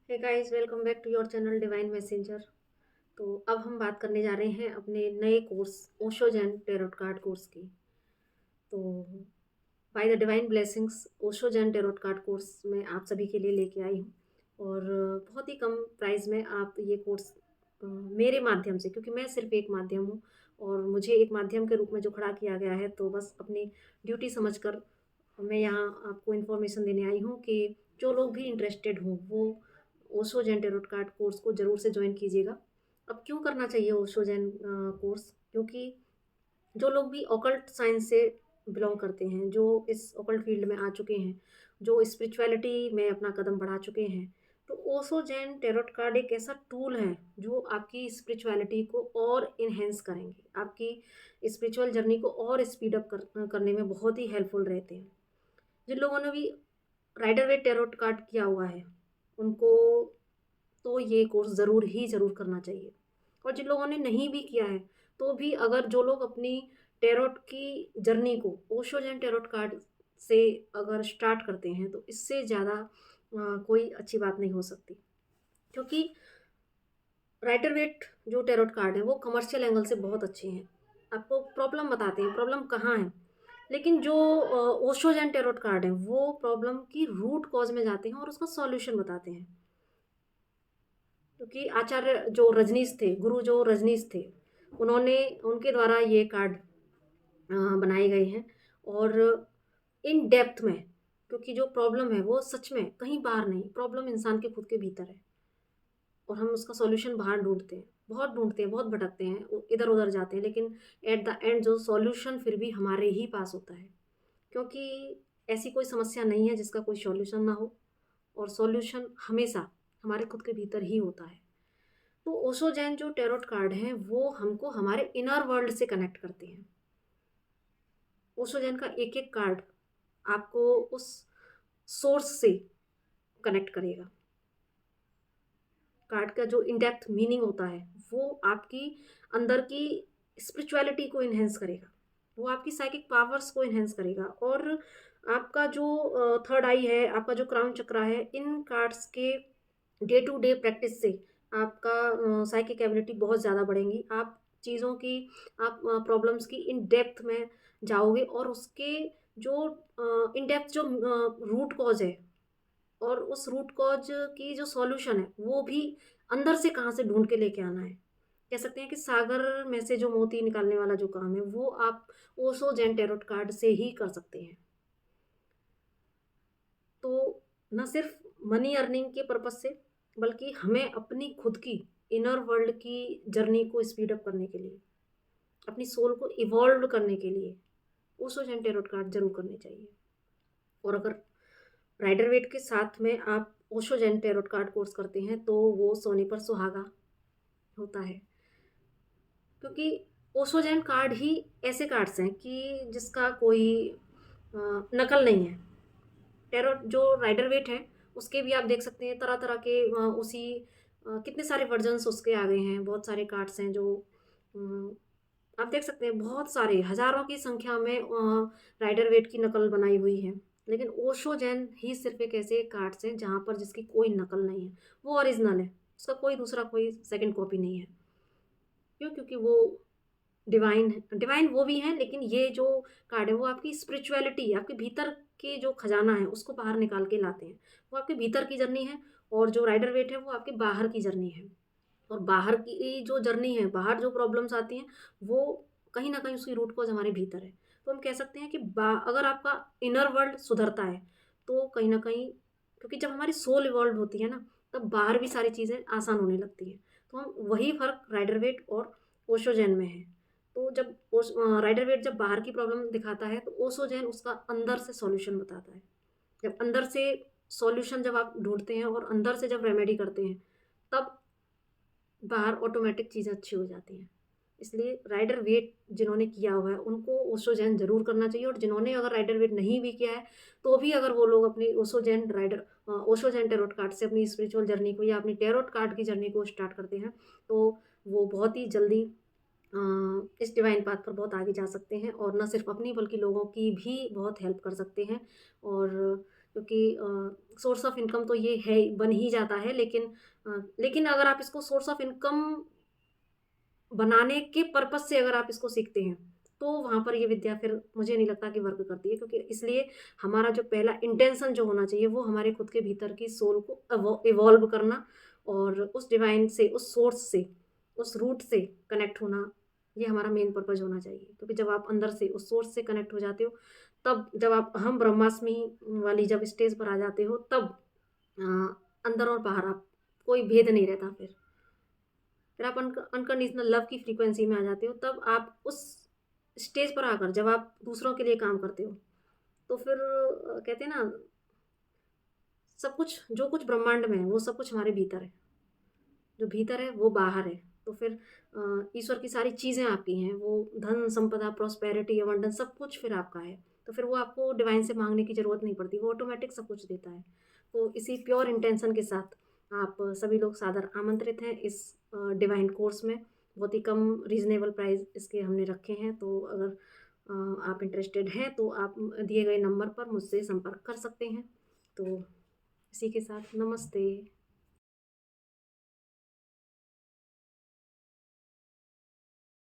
Hey guys, welcome back to your channel divine messenger. तो अब हम बात करने जा रहे हैं अपने नए course Osho Jain tarot card course की। तो by the divine blessings Osho Jain tarot card course मैं आप सभी के लिए लेके आई हूँ। और बहुत ही कम प्राइस में आप ये कोर्स मेरे माध्यम से, क्योंकि मैं सिर्फ एक माध्यम हूँ और मुझे एक माध्यम के रूप में जो खड़ा किया गया है, तो बस अपनी ड्यूटी समझकर मैं यहाँ आपको इन्फॉर्मेशन देने आई हूँ कि जो लोग भी इंटरेस्टेड हों वो Osho Jain tarot card course को ज़रूर से ज्वाइन कीजिएगा। अब क्यों करना चाहिए ओशो जैन कोर्स? क्योंकि जो लोग भी ऑकल्ट साइंस से बिलोंग करते हैं, जो इस ऑकल्ट फील्ड में आ चुके हैं, जो स्पिरिचुअलिटी में अपना कदम बढ़ा चुके हैं, तो ओशो जैन टैरोट कार्ड एक ऐसा टूल है जो आपकी स्पिरिचुअलिटी को और इन्हेंस करेंगे, आपकी स्पिरिचुअल जर्नी को और स्पीड अप करने में बहुत ही हेल्पफुल रहते हैं। जिन लोगों ने भी राइडर वेट टैरोट कार्ड किया हुआ है, उनको तो ये कोर्स ज़रूर ही ज़रूर करना चाहिए। और जिन लोगों ने नहीं भी किया है, तो भी अगर जो लोग अपनी टैरोट की जर्नी को ओशो जैन टैरोट कार्ड से अगर स्टार्ट करते हैं, तो इससे ज़्यादा कोई अच्छी बात नहीं हो सकती। क्योंकि राइडर वेट जो टैरोट कार्ड है, वो कमर्शियल एंगल से बहुत अच्छे हैं। आपको प्रॉब्लम बताते हैं, प्रॉब्लम कहाँ है। लेकिन जो ओशो जैन टैरोट कार्ड है, वो प्रॉब्लम की रूट कॉज़ में जाते हैं और उसका सॉल्यूशन बताते हैं। क्योंकि आचार्य जो रजनीश थे, गुरु जो रजनीश थे, उन्होंने उनके द्वारा ये कार्ड बनाए गए हैं। और इन डेप्थ में, क्योंकि जो प्रॉब्लम है वो सच में कहीं बाहर नहीं, प्रॉब्लम इंसान के खुद के भीतर है और हम उसका सॉल्यूशन बाहर ढूंढते हैं, बहुत भटकते हैं, इधर उधर जाते हैं, लेकिन एट द एंड जो सॉल्यूशन फिर भी हमारे ही पास होता है। क्योंकि ऐसी कोई समस्या नहीं है जिसका कोई सॉल्यूशन ना हो, और सॉल्यूशन हमेशा हमारे खुद के भीतर ही होता है। तो ओशो जैन जो टैरोट कार्ड हैं, वो हमको हमारे इनर वर्ल्ड से कनेक्ट करते हैं। ओशो जैन का एक-एक कार्ड आपको उस सोर्स से कनेक्ट करेगा। कार्ड का जो इन डेप्थ मीनिंग होता है, वो आपकी अंदर की स्पिरिचुअलिटी को एनहांस करेगा। वो आपकी साइकिक पावर्स को एनहांस करेगा। और आपका जो थर्ड आई है, आपका जो क्राउन चक्रा है, इन कार्ड्स के डे टू डे प्रैक्टिस से आपका साइकिक एबिलिटी बहुत ज़्यादा बढ़ेंगी। आप चीज़ों की, आप प्रॉब्लम्स की इन डेप्थ में जाओगे और उसके जो इन डेप्थ जो रूट कॉज़ है, और उस रूट कॉज की जो सॉल्यूशन है, वो भी अंदर से कहाँ से ढूँढ के लेके आना है। कह सकते हैं कि सागर में से जो मोती निकालने वाला जो काम है, वो आप ओशो जैन टैरोट कार्ड से ही कर सकते हैं। तो ना सिर्फ मनी अर्निंग के पर्पज़ से, बल्कि हमें अपनी खुद की इनर वर्ल्ड की जर्नी को स्पीड अप करने के लिए, अपनी सोल को इवॉल्व करने के लिए ओशो जैन टैरोट कार्ड ज़रूर करने चाहिए। और अगर राइडर वेट के साथ में आप Osho Jain tarot card course करते हैं, तो वो सोने पर सुहागा होता है। क्योंकि ओशो जैन कार्ड ही ऐसे कार्ड्स हैं कि जिसका कोई नकल नहीं है। टैरोट जो राइडर वेट है, उसके भी आप देख सकते हैं तरह तरह के उसी कितने सारे वर्जन्स उसके आ गए हैं। बहुत सारे कार्ड्स हैं जो आप देख सकते हैं, बहुत सारे हजारों की संख्या में राइडर वेट की नकल बनाई हुई है। लेकिन ओशो जैन ही सिर्फ एक ऐसे कार्ड्स हैं जहाँ पर जिसकी कोई नकल नहीं है, वो ओरिजिनल है, उसका कोई दूसरा कोई सेकंड कॉपी नहीं है। क्यों? क्योंकि वो डिवाइन है। डिवाइन वो भी हैं, लेकिन ये जो कार्ड है वो आपकी स्पिरिचुअलिटी, आपके भीतर के जो खजाना है उसको बाहर निकाल के लाते हैं। वो आपके भीतर की जर्नी है। और जो राइडर वेट है वो आपके बाहर की जर्नी है। और बाहर की जो जर्नी है, बाहर जो प्रॉब्लम्स आती हैं, वो कहीं न कहीं उसकी रूट कॉज़ हमारे भीतर है। तो हम कह सकते हैं कि बा अगर आपका इनर वर्ल्ड सुधरता है, तो कहीं न कहीं, क्योंकि जब हमारी सोल इवॉल्व होती है ना, तब बाहर भी सारी चीज़ें आसान होने लगती हैं। तो हम वही फ़र्क राइडर वेट और ओशो जैन में है। तो जब राइडर वेट जब बाहर की प्रॉब्लम दिखाता है, तो ओशो जैन उसका अंदर से सॉल्यूशन बताता है। जब अंदर से सॉल्यूशन जब आप ढूँढते हैं और अंदर से जब रेमेडी करते हैं, तब बाहर ऑटोमेटिक चीज़ें अच्छी हो जाती हैं। इसलिए राइडर वेट जिन्होंने किया हुआ है, उनको ओशो जैन ज़रूर करना चाहिए। और जिन्होंने अगर राइडर वेट नहीं भी किया है, तो भी अगर वो लोग अपनी ओशो जैन टैरोट कार्ड से अपनी स्पिरिचुअल जर्नी को या अपनी टैरोट कार्ड की जर्नी को स्टार्ट करते हैं, तो वो बहुत ही जल्दी इस डिवाइन पाथ पर बहुत आगे जा सकते हैं। और ना सिर्फ अपनी, बल्कि लोगों की भी बहुत हेल्प कर सकते हैं। और क्योंकि सोर्स ऑफ इनकम तो ये है, बन ही जाता है, लेकिन अगर आप इसको सोर्स ऑफ इनकम बनाने के पर्पज़ से अगर आप इसको सीखते हैं, तो वहाँ पर ये विद्या फिर मुझे नहीं लगता कि वर्क करती है, क्योंकि इसलिए हमारा जो पहला इंटेंशन जो होना चाहिए, वो हमारे खुद के भीतर की सोल को इवॉल्व करना और उस डिवाइन से, उस सोर्स से, उस रूट से कनेक्ट होना, ये हमारा मेन पर्पज़ होना चाहिए। क्योंकि जब आप अंदर से उस सोर्स से कनेक्ट हो जाते हो, तब जब आप अहम ब्रह्मास्मि वाली जब स्टेज पर आ जाते हो, तब अ, अंदर और बाहर आप कोई भेद नहीं रहता फिर आप अनकंडीशनल लव की फ्रीक्वेंसी में आ जाते हो। तब आप उस स्टेज पर आकर जब आप दूसरों के लिए काम करते हो, तो फिर कहते हैं ना, सब कुछ जो कुछ ब्रह्मांड में है वो सब कुछ हमारे भीतर है, जो भीतर है वो बाहर है। तो फिर ईश्वर की सारी चीज़ें आपकी हैं, वो धन संपदा, प्रॉस्पेरिटी, अबंडेंस, सब कुछ फिर आपका है। तो फिर वो आपको डिवाइन से मांगने की ज़रूरत नहीं पड़ती, वो ऑटोमेटिक सब कुछ देता है। तो इसी प्योर इंटेंशन के साथ आप सभी लोग सादर आमंत्रित हैं इस डिवाइन कोर्स में। बहुत ही कम रीज़नेबल प्राइस इसके हमने रखे हैं, तो अगर आप इंटरेस्टेड हैं तो आप दिए गए नंबर पर मुझसे संपर्क कर सकते हैं। तो इसी के साथ नमस्ते।